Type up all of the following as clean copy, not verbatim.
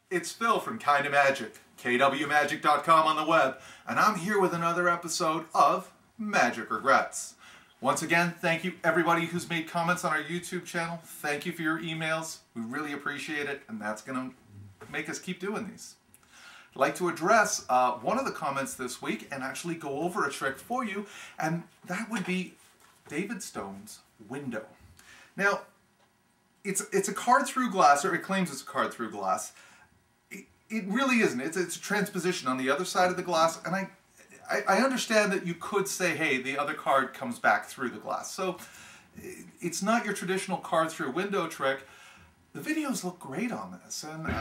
It's Phil from Kinda Magic, kwmagic.com on the web, and I'm here with another episode of Magic Regrets. Once again, thank you everybody who's made comments on our YouTube channel. Thank you for your emails. We really appreciate it, and that's going to make us keep doing these. I'd like to address one of the comments this week and actually go over a trick for you, and that would be David Stone's window. Now, it's a card through glass, or it claims it's a card through glass. It really isn't. It's a transposition on the other side of the glass, and I understand that you could say, hey, the other card comes back through the glass. So it's not your traditional card through window trick. The videos look great on this, and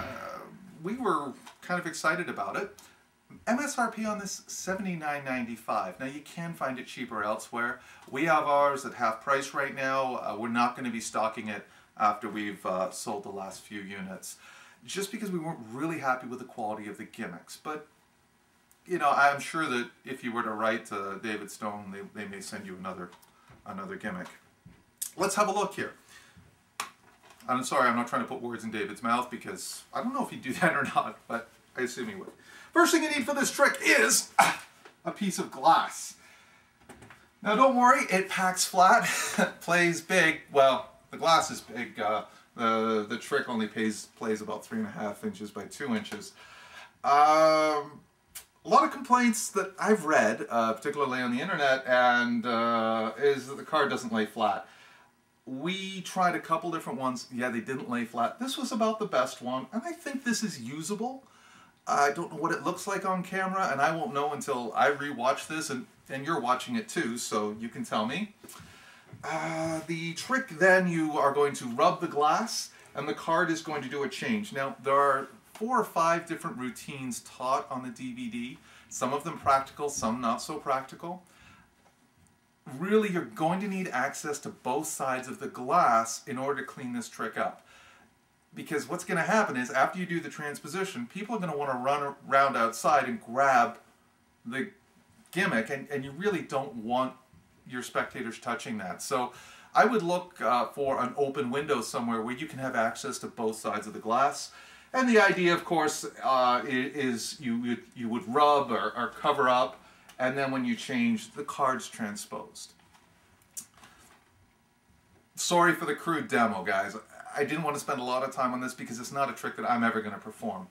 we were kind of excited about it. MSRP on this, $79.95. Now you can find it cheaper elsewhere. We have ours at half price right now. We're not going to be stocking it after we've sold the last few units, just because we weren't really happy with the quality of the gimmicks. But, you know, I'm sure that if you were to write to David Stone, they may send you another gimmick. Let's have a look here. I'm sorry, I'm not trying to put words in David's mouth, because I don't know if he'd do that or not, but I assume he would. First thing you need for this trick is a piece of glass. Now don't worry, it packs flat, plays big. Well, the glass is big. The trick only plays about 3.5 inches by 2 inches. A lot of complaints that I've read, particularly on the internet, and is that the card doesn't lay flat. We tried a couple different ones. Yeah, they didn't lay flat. This was about the best one, and I think this is usable. I don't know what it looks like on camera, and I won't know until I rewatch this, and you're watching it too, so you can tell me. The trick then, you are going to rub the glass, and the card is going to do a change. Now, there are 4 or 5 different routines taught on the DVD. Some of them practical, some not so practical. Really, you're going to need access to both sides of the glass in order to clean this trick up. Because what's going to happen is, after you do the transposition, people are going to want to run around outside and grab the gimmick, and you really don't want your spectators touching that. So I would look for an open window somewhere where you can have access to both sides of the glass. And the idea, of course, is you would rub or cover up, and then when you change, the card's transposed. Sorry for the crude demo, guys. I didn't want to spend a lot of time on this because it's not a trick that I'm ever going to perform.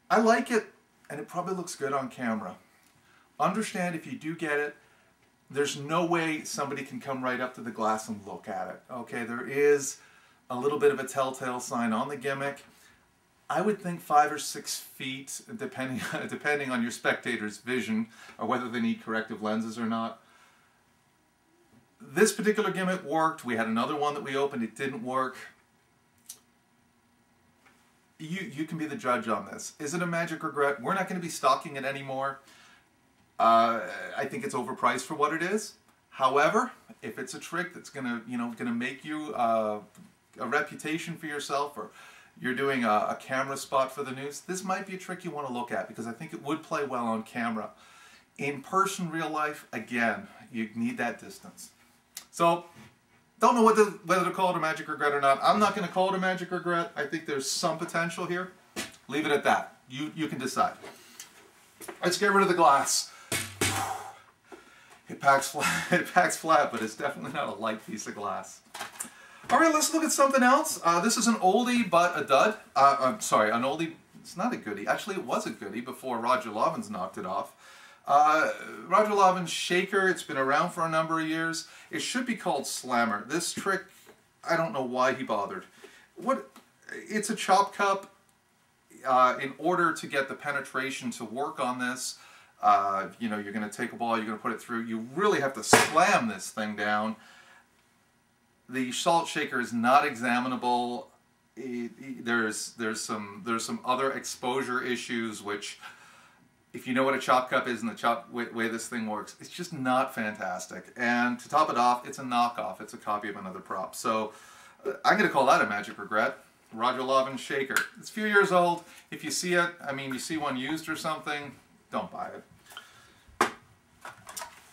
I like it, and it probably looks good on camera. Understand, if you do get it, there's no way somebody can come right up to the glass and look at it. Okay, there is a little bit of a telltale sign on the gimmick. I would think 5 or 6 feet, depending on your spectator's vision, or whether they need corrective lenses or not. This particular gimmick worked. We had another one that we opened, it didn't work. You can be the judge on this. Is it a magic regret? We're not going to be stocking it anymore. I think it's overpriced for what it is. However, if it's a trick that's gonna make you a reputation for yourself, or you're doing a camera spot for the news, this might be a trick you want to look at, because I think it would play well on camera. In person, real life, again, you need that distance. So, don't know whether to call it a magic regret or not. I'm not going to call it a magic regret. I think there's some potential here. Leave it at that. You can decide. Let's get rid of the glass. It packs flat, but it's definitely not a light piece of glass. All right, let's look at something else. This is an oldie but a dud. I'm sorry, an oldie. It's not a goodie. Actually, it was a goodie before Roger Lovins knocked it off. Roger Lovins Shaker. It's been around for a number of years. It should be called Slammer. This trick, I don't know why he bothered. It's a chop cup. In order to get the penetration to work on this, you know, you're going to take a ball, you're going to put it through. You really have to slam this thing down. The salt shaker is not examinable. There's some other exposure issues, which, if you know what a chop cup is and the way this thing works, it's just not fantastic. And to top it off, it's a knockoff. It's a copy of another prop. So I'm going to call that a magic regret. Roger Lovins Shaker. It's a few years old. If you see it, I mean, you see one used or something, don't buy it.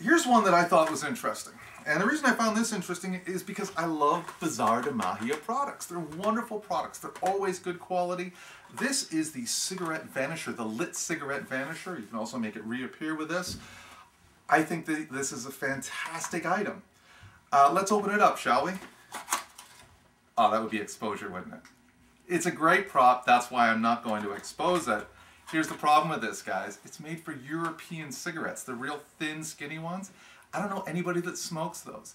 Here's one that I thought was interesting. And the reason I found this interesting is because I love Bazar de Magia products. They're wonderful products. They're always good quality. This is the cigarette vanisher, the lit cigarette vanisher. You can also make it reappear with this. I think that this is a fantastic item. Let's open it up, shall we? Oh, that would be exposure, wouldn't it? It's a great prop. That's why I'm not going to expose it. Here's the problem with this, guys. It's made for European cigarettes, the real thin, skinny ones. I don't know anybody that smokes those.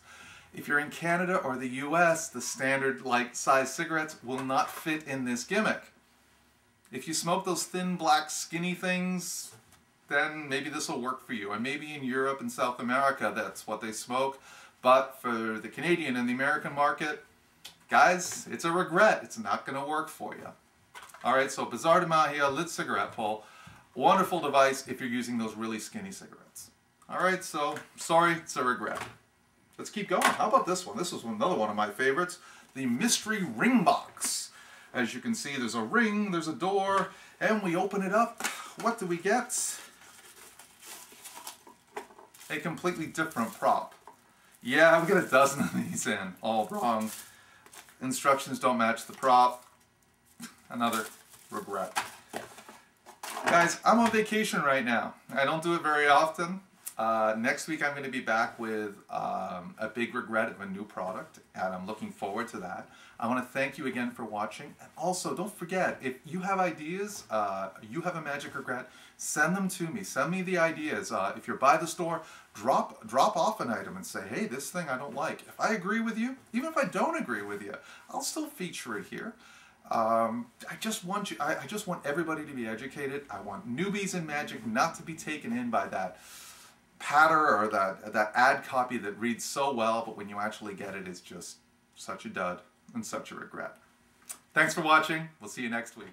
If you're in Canada or the US, the standard like size cigarettes will not fit in this gimmick. If you smoke those thin, black, skinny things, then maybe this will work for you. And maybe in Europe and South America, that's what they smoke. But for the Canadian and the American market, guys, it's a regret. It's not going to work for you. All right, so Bazar de Magia lit cigarette pull. Wonderful device if you're using those really skinny cigarettes. All right, so sorry, it's a regret. Let's keep going. How about this one? This was another one of my favorites, the mystery ring box. As you can see, there's a ring, there's a door, and we open it up. What do we get? A completely different prop. Yeah, we got a dozen of these in, all wrong. Instructions don't match the prop. Another regret. Guys, I'm on vacation right now. I don't do it very often. Next week I'm going to be back with a big regret of a new product, and I'm looking forward to that. I want to thank you again for watching, and also don't forget, if you have ideas, you have a magic regret, send them to me. Send me the ideas. If you're by the store, drop off an item and say, hey, this thing I don't like. If I agree with you, even if I don't agree with you, I'll still feature it here. I just want everybody to be educated. I want newbies in magic not to be taken in by that patter or that ad copy that reads so well, but when you actually get it, it's just such a dud and such a regret. Thanks for watching. We'll see you next week.